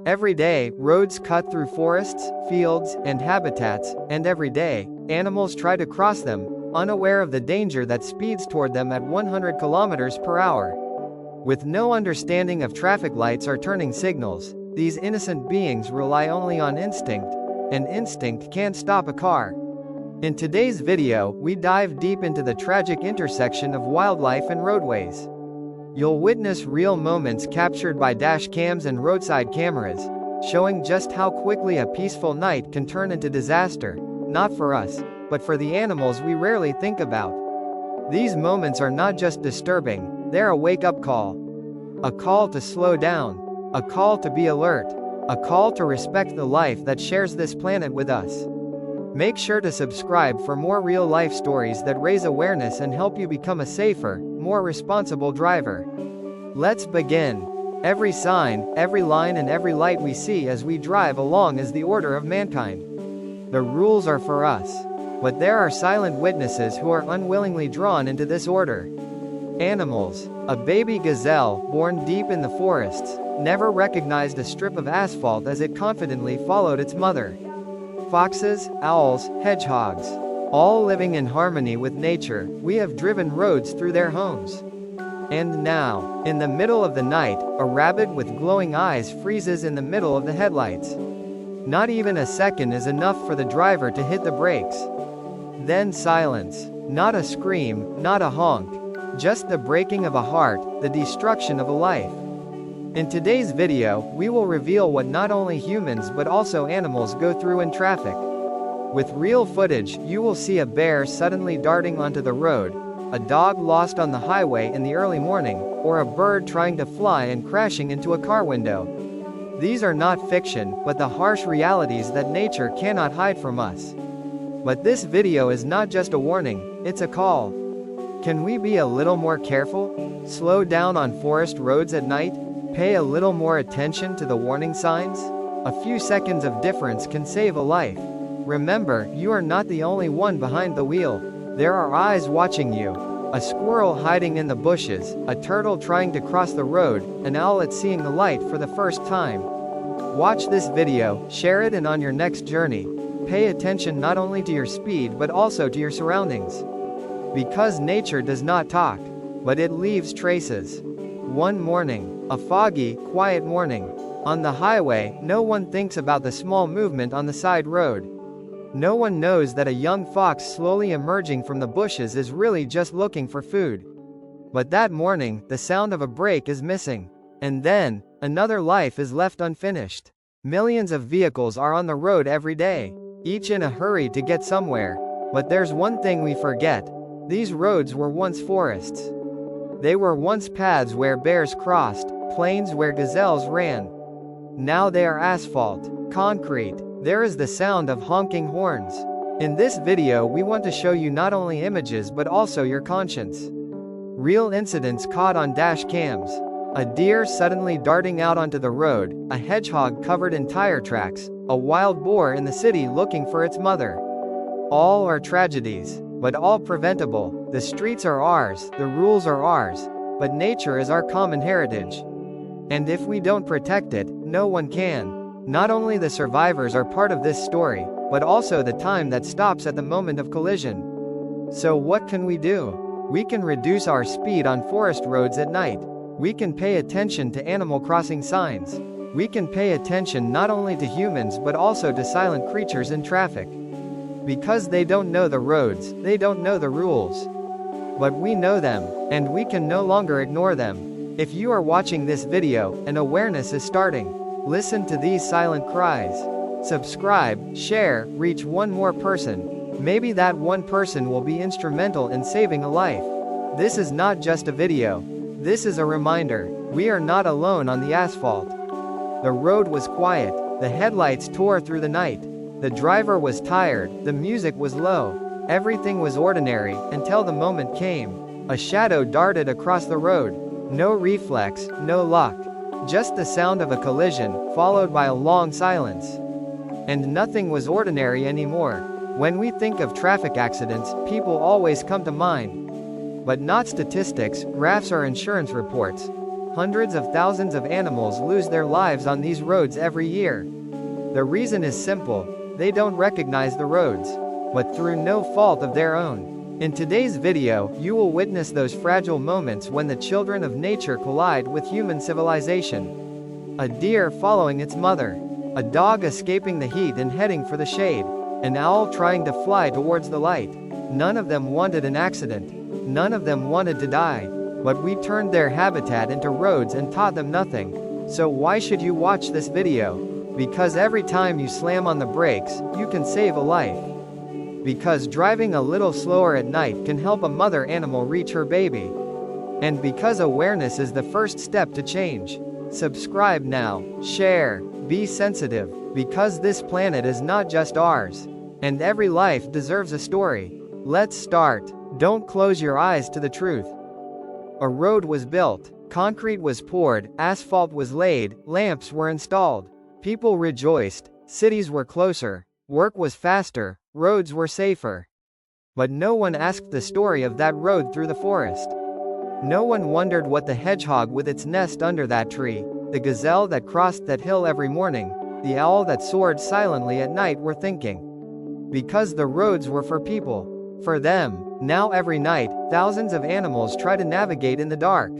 Every day, roads cut through forests, fields, and habitats, and every day, animals try to cross them, unaware of the danger that speeds toward them at 100 kilometers per hour. With no understanding of traffic lights or turning signals, these innocent beings rely only on instinct, and instinct can't stop a car. In today's video, we dive deep into the tragic intersection of wildlife and roadways. You'll witness real moments captured by dash cams and roadside cameras, showing just how quickly a peaceful night can turn into disaster, not for us, but for the animals we rarely think about. These moments are not just disturbing, they're a wake-up call. A call to slow down, a call to be alert, a call to respect the life that shares this planet with us. Make sure to subscribe for more real-life stories that raise awareness and help you become a safer, more responsible driver. Let's begin. Every sign, every line and every light we see as we drive along is the order of mankind. The rules are for us. But there are silent witnesses who are unwillingly drawn into this order. Animals. A baby gazelle, born deep in the forests, never recognized a strip of asphalt as it confidently followed its mother. Foxes, owls, hedgehogs. All living in harmony with nature, we have driven roads through their homes. And now, in the middle of the night, a rabbit with glowing eyes freezes in the middle of the headlights. Not even a second is enough for the driver to hit the brakes. Then silence. Not a scream, not a honk. Just the breaking of a heart, the destruction of a life. In today's video, we will reveal what not only humans but also animals go through in traffic. With real footage, you will see a bear suddenly darting onto the road, a dog lost on the highway in the early morning, or a bird trying to fly and crashing into a car window. These are not fiction, but the harsh realities that nature cannot hide from us. But this video is not just a warning, it's a call. Can we be a little more careful? Slow down on forest roads at night? Pay a little more attention to the warning signs? A few seconds of difference can save a life. Remember, you are not the only one behind the wheel. There are eyes watching you. A squirrel hiding in the bushes, a turtle trying to cross the road, an owlet seeing the light for the first time. Watch this video, share it, and on your next journey, pay attention not only to your speed but also to your surroundings. Because nature does not talk, but it leaves traces. One morning, a foggy, quiet morning. On the highway, no one thinks about the small movement on the side road. No one knows that a young fox slowly emerging from the bushes is really just looking for food. But that morning, the sound of a brake is missing. And then, another life is left unfinished. Millions of vehicles are on the road every day, each in a hurry to get somewhere. But there's one thing we forget. These roads were once forests. They were once paths where bears crossed, plains where gazelles ran. Now they are asphalt, concrete. There is the sound of honking horns. In this video we want to show you not only images but also your conscience. Real incidents caught on dash cams. A deer suddenly darting out onto the road, a hedgehog covered in tire tracks, a wild boar in the city looking for its mother. All are tragedies, but all preventable. The streets are ours, the rules are ours, but nature is our common heritage. And if we don't protect it, no one can. Not only the survivors are part of this story, but also the time that stops at the moment of collision. So what can we do? We can reduce our speed on forest roads at night. We can pay attention to animal crossing signs. We can pay attention not only to humans but also to silent creatures in traffic. Because they don't know the roads, they don't know the rules. But we know them, and we can no longer ignore them. If you are watching this video, an awareness is starting. Listen to these silent cries. Subscribe, share, reach one more person. Maybe that one person will be instrumental in saving a life. This is not just a video. This is a reminder. We are not alone on the asphalt. The road was quiet. The headlights tore through the night. The driver was tired. The music was low. Everything was ordinary, until the moment came. A shadow darted across the road. No reflex, no luck. Just the sound of a collision, followed by a long silence. And nothing was ordinary anymore. When we think of traffic accidents, people always come to mind. But not statistics, graphs or insurance reports. Hundreds of thousands of animals lose their lives on these roads every year. The reason is simple: they don't recognize the roads, but through no fault of their own. In today's video, you will witness those fragile moments when the children of nature collide with human civilization. A deer following its mother, a dog escaping the heat and heading for the shade, an owl trying to fly towards the light. None of them wanted an accident. None of them wanted to die. But we turned their habitat into roads and taught them nothing. So why should you watch this video? Because every time you slam on the brakes, you can save a life. Because driving a little slower at night can help a mother animal reach her baby. And because awareness is the first step to change. Subscribe now, share, be sensitive, because this planet is not just ours. And every life deserves a story. Let's start. Don't close your eyes to the truth. A road was built, concrete was poured, asphalt was laid, lamps were installed. People rejoiced, cities were closer, work was faster, roads were safer. But no one asked the story of that road through the forest. No one wondered what the hedgehog with its nest under that tree, the gazelle that crossed that hill every morning, the owl that soared silently at night were thinking. Because the roads were for people. For them. Now every night, thousands of animals try to navigate in the dark.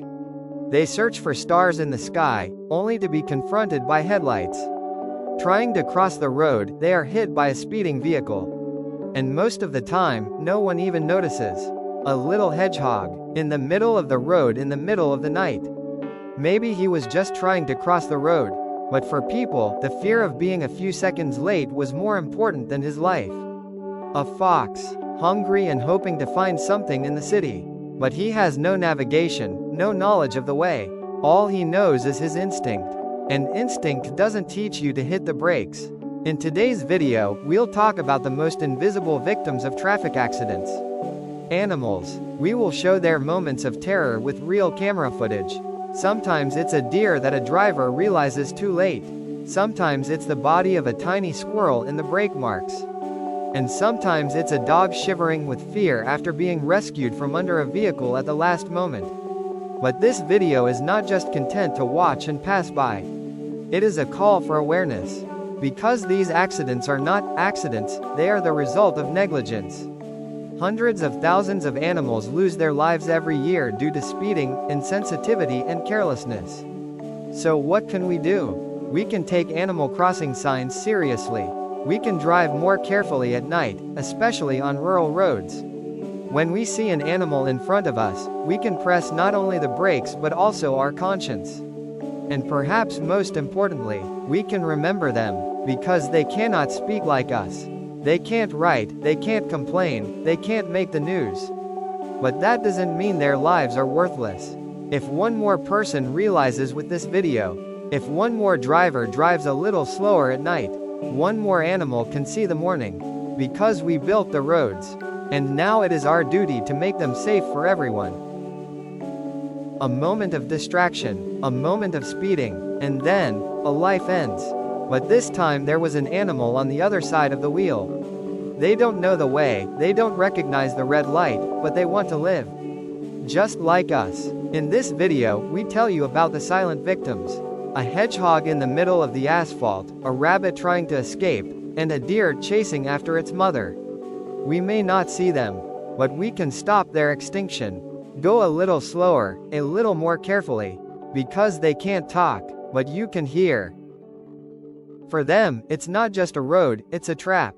They search for stars in the sky, only to be confronted by headlights. Trying to cross the road, they are hit by a speeding vehicle. And most of the time, no one even notices. A little hedgehog, in the middle of the road in the middle of the night. Maybe he was just trying to cross the road. But for people, the fear of being a few seconds late was more important than his life. A fox, hungry and hoping to find something in the city. But he has no navigation, no knowledge of the way. All he knows is his instinct. And instinct doesn't teach you to hit the brakes. In today's video, we'll talk about the most invisible victims of traffic accidents. Animals. We will show their moments of terror with real camera footage. Sometimes it's a deer that a driver realizes too late. Sometimes it's the body of a tiny squirrel in the brake marks. And sometimes it's a dog shivering with fear after being rescued from under a vehicle at the last moment. But this video is not just content to watch and pass by. It is a call for awareness. Because these accidents are not accidents, they are the result of negligence. Hundreds of thousands of animals lose their lives every year due to speeding, insensitivity and carelessness. So what can we do? We can take animal crossing signs seriously. We can drive more carefully at night, especially on rural roads. When we see an animal in front of us, we can press not only the brakes but also our conscience. And perhaps most importantly, we can remember them, because they cannot speak like us. They can't write, they can't complain, they can't make the news. But that doesn't mean their lives are worthless. If one more person realizes with this video, if one more driver drives a little slower at night, one more animal can see the morning. Because we built the roads. And now it is our duty to make them safe for everyone. A moment of distraction, a moment of speeding, and then, a life ends. But this time there was an animal on the other side of the wheel. They don't know the way, they don't recognize the red light, but they want to live. Just like us. In this video, we tell you about the silent victims. A hedgehog in the middle of the asphalt, a rabbit trying to escape, and a deer chasing after its mother. We may not see them, but we can stop their extinction. Go a little slower, a little more carefully. Because they can't talk, but you can hear. For them, it's not just a road, it's a trap.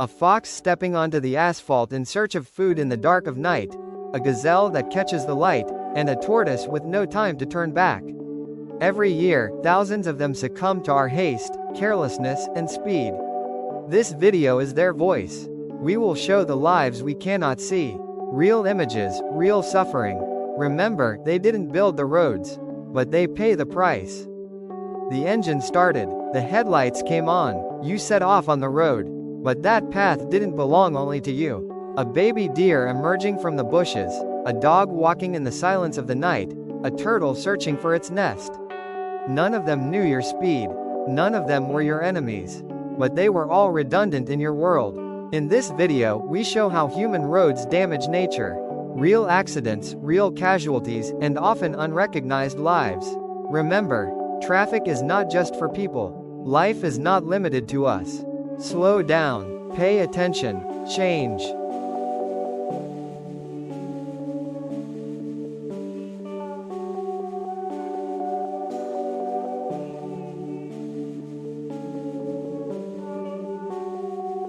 A fox stepping onto the asphalt in search of food in the dark of night, a gazelle that catches the light, and a tortoise with no time to turn back. Every year, thousands of them succumb to our haste, carelessness, and speed. This video is their voice. We will show the lives we cannot see. Real images, real suffering. Remember, they didn't build the roads, but they pay the price. The engine started, the headlights came on, you set off on the road. But that path didn't belong only to you. A baby deer emerging from the bushes, a dog walking in the silence of the night, a turtle searching for its nest. None of them knew your speed. None of them were your enemies. But they were all redundant in your world. In this video, we show how human roads damage nature. Real accidents, real casualties, and often unrecognized lives. Remember, traffic is not just for people. Life is not limited to us. Slow down, pay attention, change.